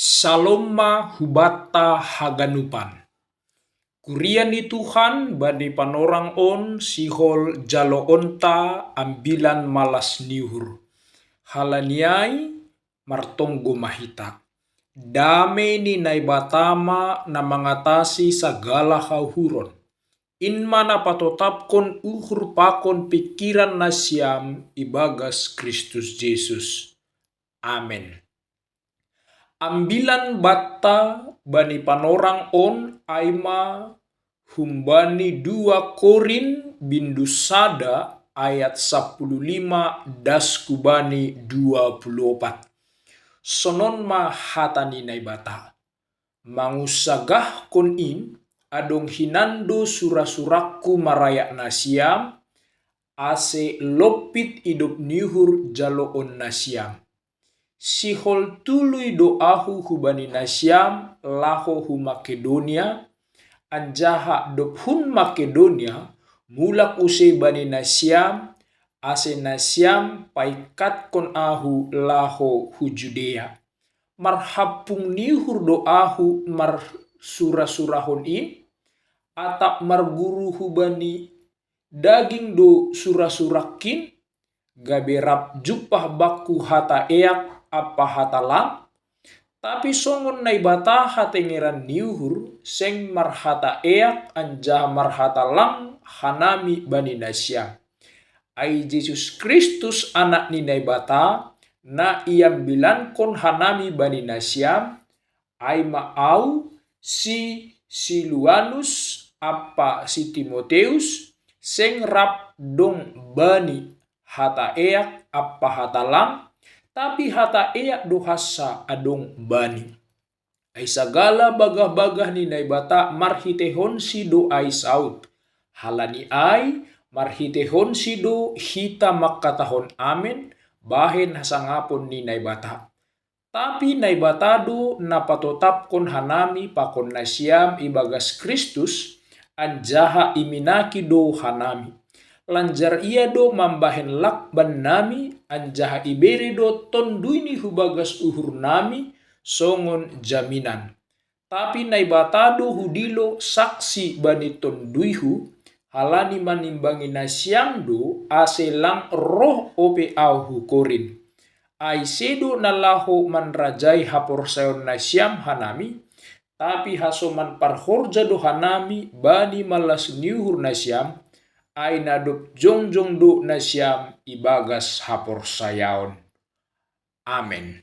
Saloma hubata haganupan. Kurian ni Tuhan bani panorang on sihol jalo onta ambilan malas niuhur. Halaniai martonggo mahita. Dame ni naibatama na mengatasi segala hauhuron. In mana patotapkon uhur pakon pikiran nasiam ibagas Kristus Yesus. Amen. Ambilan batta bani panorang on aima humbani 2 Korin bindu sada ayat 15 das kubani 24. Sonon ma hatani naibata. Mangusagah kon in adong hinando surasurakku marayak nasiam ase lopit idop nihur jalo on nasiam. Sihol tului doahu hubani nasiam laho hu Makedonia anjaha dop hun Makedonia mulak use bani nasiam ase nasiam paikat kon ahu laho hu Judea. Marhapung nihur doahu mar surah-surahon in atap marguru hubani daging do surah-surakin gaberap jupah baku hata eak apa hatalam tapi songon naibata hatengeran niuhur seng marhata eak anja marhata lang hanami bani nasya. Ai Yesus Kristus anak ni naibata na iam bilan kon hanami bani nasya ai maau si Siluanus apa si Timoteus seng rap dong bani hata eak apa hata lang tapi hata eak dohasa adong bani. Ai sagala bagah-bagah ni naibata marhitehon si do ai saut. Halani ai marhitehon si do hita makatahon amen bahen hasangapon ni naibata. Tapi naibatado napatotapkon hanami pakon nasiam ibagas Kristus anjaha iminaki do hanami. Lanjar ia do mambahen lakban nami anjaha ibere do tonduini hubagas uhur nami songon jaminan. Tapi naibatado hudilo saksi bani tonduihu halani manimbangi nasiam do aselang roh ope auhu korin. Ai sedo nalaho manrajai hapor sayon nasiam hanami tapi hasoman parhorja do hanami bani malas niuhur nasiam ai nadop jongjong do nasiam ibagas hapor sayaon. Amen.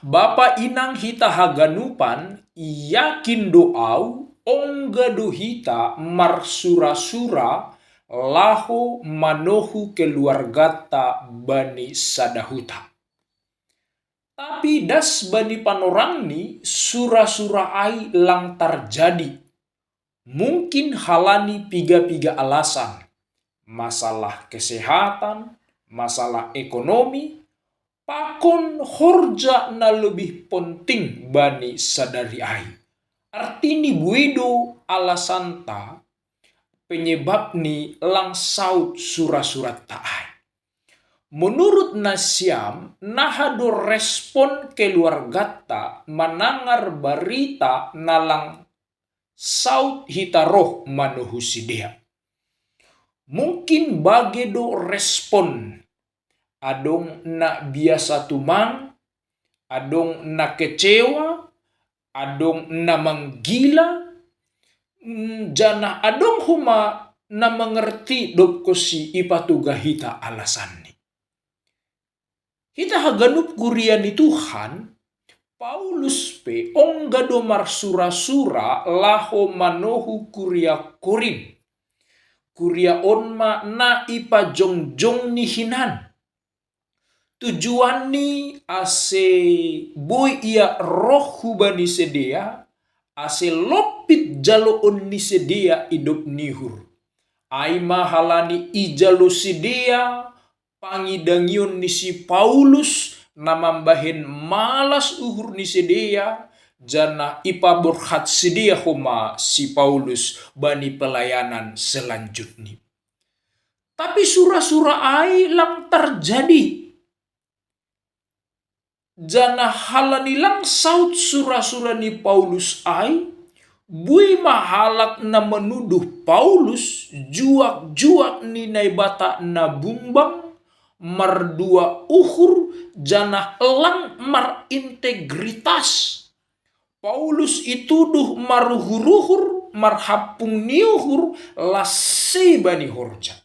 Bapa inang hita haganupan yakin doau ongga do hita marsura-sura laho manohu keluargata bani sadahuta. Tapi das bani panorang ni sura-sura ai lang terjadi. Mungkin halani piga-piga alasan. Masalah kesehatan, masalah ekonomi, pakon horja na lebih penting bani sadari ai. Artini buedo alasanta penyebab ni lang saut surah-surat taai. Menurut nasiam, nahado respon keluargata manangar berita nalang saut hitaroh manuhu sidea. Mungkin bagedo respon adong na biasa tumang, adong na kecewa, adong na manggila, jana adong huma na mengerti dop kosi ipatuga hita alasan ni. Hita haganup kurian ni Tuhan, Paulus pe ongga do marsura-sura laho manohu kuria Korin. Kuria onma na ipa jongjong ni hinan. Tujuan ni ase boy ia roh hubani sedea ase lopit jalo on ni sedea idop nihur. Ai mahalani ijalo sedea pangidangion ni si Paulus namambahen malas uhur ni sedea jana ipaborhat sedia homa si Paulus bani pelayanan selanjutnya. Tapi surah-surah ai lang terjadi Jana halanilang saut sura-sura ni Paulus ai, bui mahalak na menuduh Paulus juak-juak ni naibata na bumbang, mardua uhur, jana elang mar integritas. Paulus ituduh maruhur-uhur, marhapung niuhur, lasei bani horja.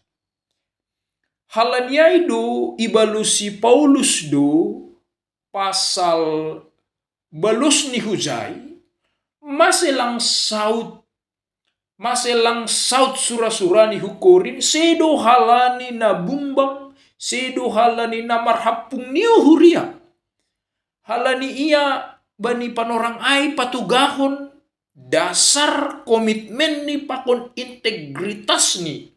Halaniai do ibalusi Paulus do pasal balus ni hujai, maselang saut sura-sura ni hukorin, sedo halani na bumbang, sedo halani na marhapung niuhuria. Halani ia bani panorang ai patugahon dasar komitmen ni pakon integritas ni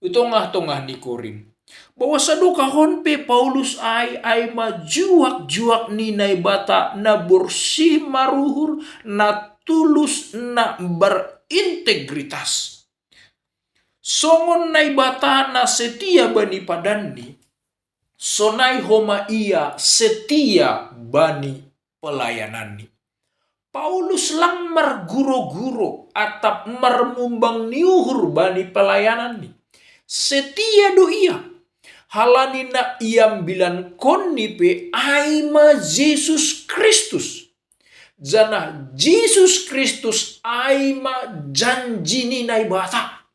utongah-tongah ni Korin. Bahwa sadukahon pe Paulus ai majuak-juak ni naibata na bersih maruhur, na tulus, na berintegritas. Songon naibata na setia bani padani, sonai homa ia setia bani pelayanan ni. Paulus lang marguro-guro atap marmumbang niuhur bani pelayanan ni. Setia do ia. Halani na iam bilan konni pe aima Yesus Kristus. Jana Yesus Kristus aima janji ni naibata.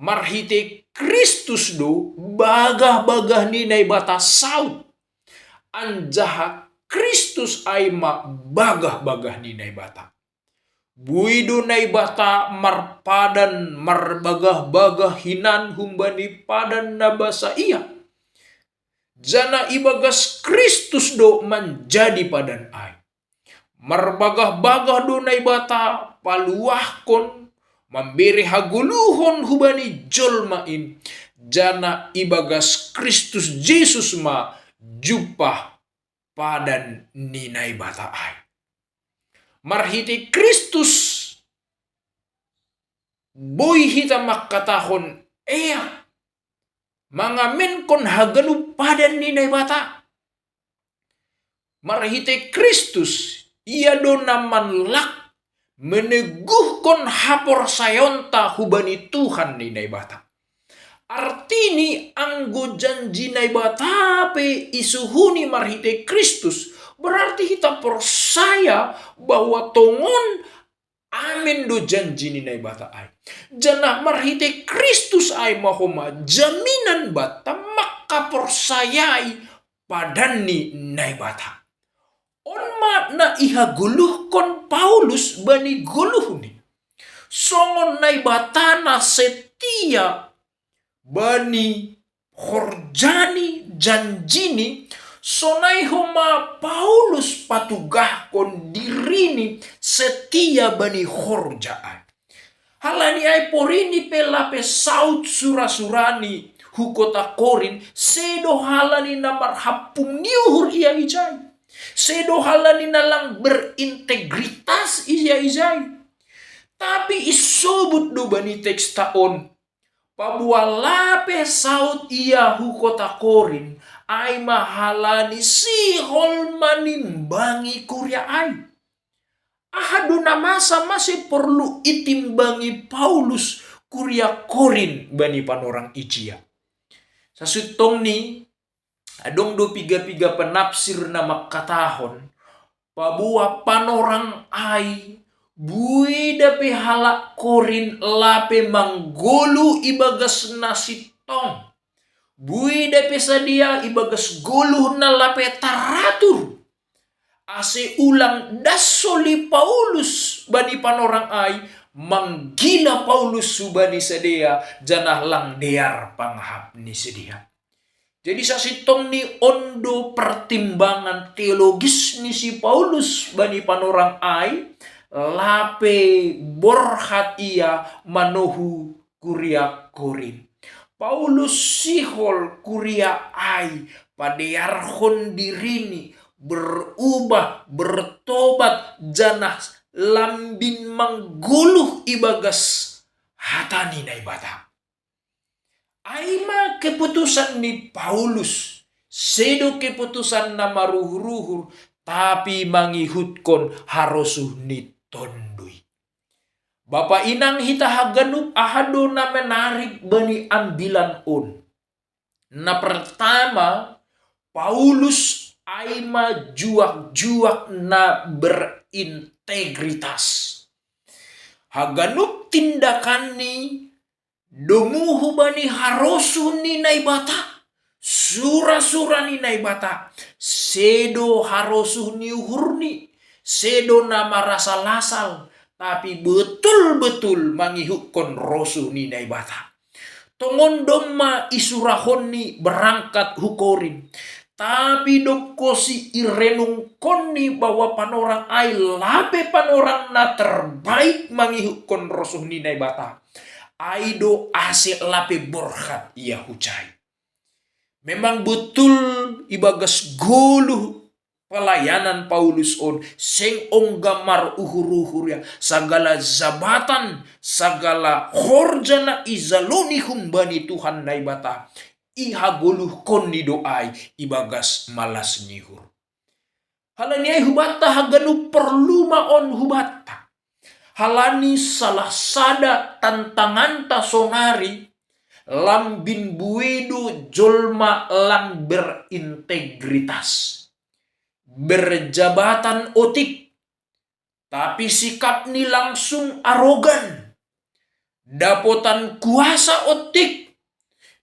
Marhite Kristus do bagah-bagah ni naibata saut. Anjaha Kristus aima bagah-bagah ni naibata. Buido naibata marpadan marbagah-bagah hinan humbani padan nabasa ia. Jana ibagas Kristus do menjadi padan ai. Marbagah-bagah do naibata paluahkon memberi haguluhon hubani jolmain. Jana ibagas Kristus Yesus ma jupah padan ni naibata ai. Marhiti Kristus boy hita makatahon mangamen kon haganu padan ni naibata. Marhiti Kristus ia do naman lak meneguhkon hapor sayonta hubani Tuhan ni naibata. Artini anggo janji naibata pe isuhuni marhiti Kristus. Berarti kita percaya bahwa tongon amin do janji ni naibata ai. Jana marhite Kristus ai mahoma jaminan bata maka persayai padan ni naibata. On makna iha guluh kon Paulus bani guluh ni. Songon naibata na setia bani horjani janjini. Sonai homa Paulus patugah kon dirini setia bani horjaan. Halani ai porini pelape saut sura-surani hukota Korin sedo halani na marhapung niuhur ia ijai. Sedo halani na lang berintegritas ia ijai. Tapi isobut do bani teks taon. Pabualape saut ia hukota Korin. Ai mahalani si holmanimbangi kurya ai. Ahado na masa masih perlu itimbangi Paulus kurya Korin bani panorang ijia. Sasutong ni adong do piga-piga penafsir na makatahon. Pabua panorang ai bui dape halak Korin lape manggolu ibagas nasitong. Bui dape sadia ibagas goluh na lape taratur. Ase ulang dasoli Paulus bani panorang ai manggila Paulus subani sedia janah lang dear panghap ni sedia. Jadi sasitong ni ondo pertimbangan teologis ni si Paulus bani panorang ai lape borhat ia manohu kuria Korin. Paulus sihol kuria ai padearhon dirini berubah bertobat janah lambin mangguluh ibagas hatani naibata. Aima keputusan ni Paulus Sedo keputusan na maruhur-ruhur, tapi mangihutkon harosuh ni tondui. Bapak inang hita haganup ahado na menarik bani ambilan on. Na pertama, Paulus aima juak-juak na berintegritas. Haganup tindakan ni domuhu bani harosu ni naibata. Sura-sura ni naibata. Sedo harosu ni uhurni. Sedo na marasa-lasal. Tapi betul-betul mangihukon rosu ni naibata. Tongon domma isurahon ni berangkat hukorin. Tapi dokosi irenung koni bahwa panorang ai lape panorang na terbaik mangihukon rosuh ni naibata. Aido ase lape borhat ia hucai. Memang betul ibagas golu pelayanan Paulus on seng onggamar uhur-uhur ya sagala jabatan sagala horjana izaloni humbani Tuhan naibata iha goluh koni doai ibagas malas nyihur. Halani ai hubata haganu perlu maon hubata. Halani salah sada tantanganta sonari lambin buedo jolma lang berintegritas. Berjabatan otik. Tapi sikap ni langsung arogan. Dapotan kuasa otik.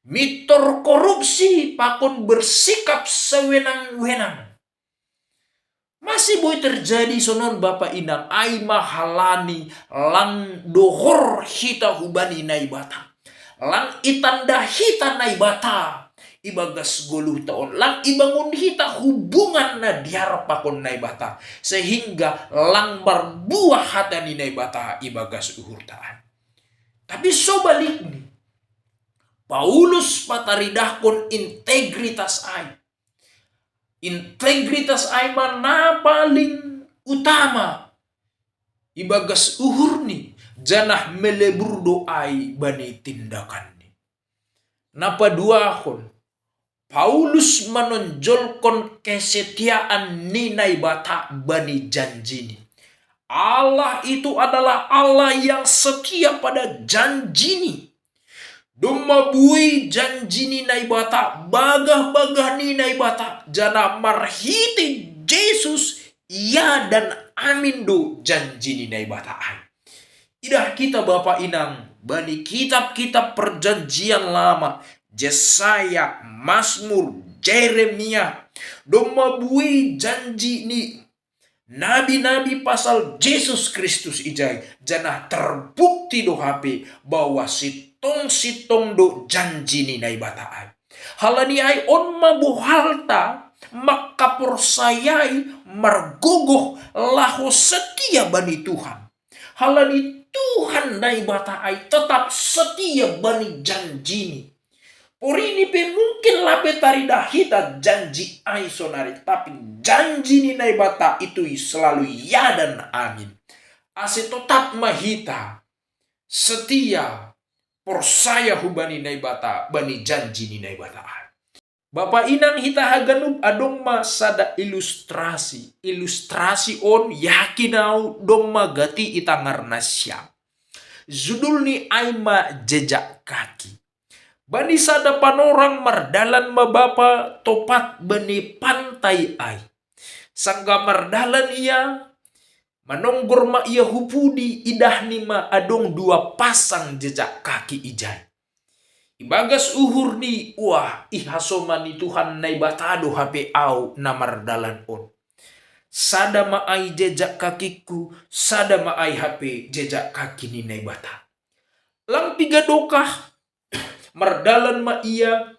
Mitor korupsi pakon bersikap sewenang-wenang. Masih boleh terjadi sonon Bapak Inang. Ai mahalani lang dohor hita hubani naibata. Lang itanda hita naibata. Ibagas goluh taon. Lang ibangun hita hubungan na diharapakon naibata. Sehingga lang berbuah hata ni naibata ibagas uhur taan. Tapi sobalik ni. Paulus pataridahkon integritas ai. Integritas ai mana paling utama. Ibagas uhur ni. Janah melebur doai bani tindakan ni. Napa duahon. Paulus menonjolkan kesetiaan ni naibata bani janji ni. Allah itu adalah Allah yang setia pada janji ni. Doma bui janji ni naibata, bagah-bagah ni naibata, jana marhiti Yesus, ya dan amin do janji ni naibata ai. Idah kita Bapak Inang, bani kitab-kitab perjanjian lama, Yesaya, Mazmur, Yeremia, doma bui janji ni nabi-nabi pasal Yesus Kristus ijai, jana terbukti do HP bahwa sitong do janji ni naibata ai. Halani ai on mabuhalta makaporsayai margogoh laho setia bani Tuhan. Halani Tuhan naibata ai tetap setia bani janji ni. Porini pe mungkin lape tarida hita janji ai sonari, tapi janji ni naibata itu selalu ya dan amin. Ase tetap mahita setia persaya hubani naibata bani janji ni naibata ai. Bapak Inang hita haganup adong ma sada ilustrasi on yakinau dong ma gati itangarna siap. Judul ni aima jejak kaki. Bani sada panorang mardalan ma bapa topat bani pantai ai. Sangga mardalan ia manonggor ma ia hupudi idah ni ma adong dua pasang jejak kaki ijai. Ibagas uhur ni wah ihasoma ni Tuhan naibatado hape au na mardalan on. Sada ma ai jejak kakiku, sada ma ai hape jejak kaki ni naibata. Lang tiga dokah mardalan ma ia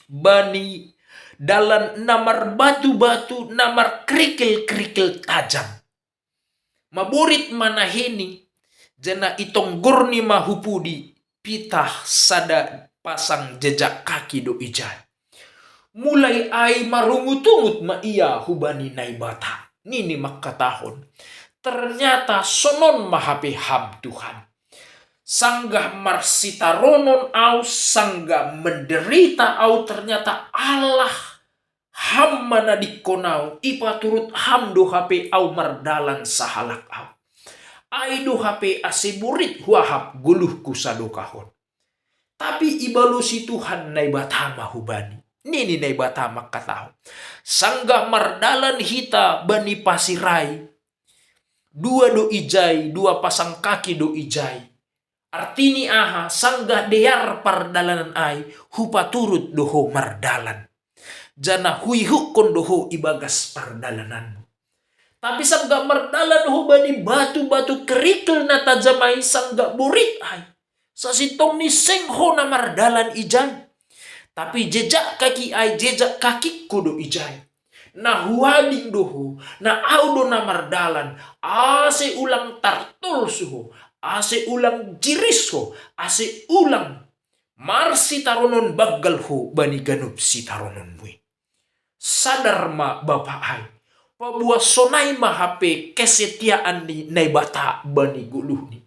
bani dalan namar batu-batu namar kerikil-kerikil tajam. Maborit manaheni jana itonggor ni mahupudi pitah sada pasang jejak kaki do ijai. Mulai ai marungut-ungut ma ia hubani naibata. Nini makatahon. Ternyata sonon mahape ham Tuhan. Sanggah marsita ronon au sanggah menderita au ternyata Allah ham mana dikonau ipa turut ham do hape au mardalan sahalak au. Ai do hape ase burit huahap guluh kusado kahon. Tapi ibalusi Tuhan nai batama hubani. Nini nai batama katahu. Sangga mardalan hita bani pasirai. Dua do ijai, dua pasang kaki do ijai. Artini aha sangga deyar pardalanan ai hupa turut doho mardalan. Jana huihu kondoho ibagas pardalananmu. Tapi sangga mardalan ho bani batu-batu kerikil na tajamai sangga burit ai. Sasitong ni seng ho na mardalan ijai. Tapi jejak kaki ai jejak kaki kudo ijai. Na huading doho na audo na mardalan ase ulang tartul suho. Ase ulang jiris ho. Ase ulang marsi taronon bagal ho bani ganup si taronon bui. Sadar ma bapak ai. Pabuah sonai mahape kesetiaan ni naibata bani guluh ni.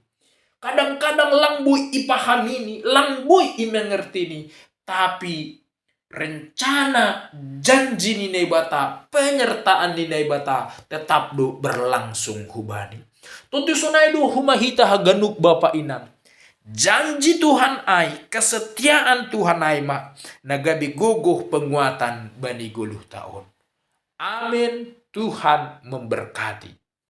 Kadang-kadang langbui ipahamini, langbui imengerti ni. Tapi rencana janji ni naibata, penyertaan ni naibata tetap do berlangsung hubani. Tentu sonai do humahita haganuk bapa inam. Janji Tuhan ai, kesetiaan Tuhan ai ma, nagabi gogoh penguatan bani guluh tahun. Amin. Tuhan memberkati.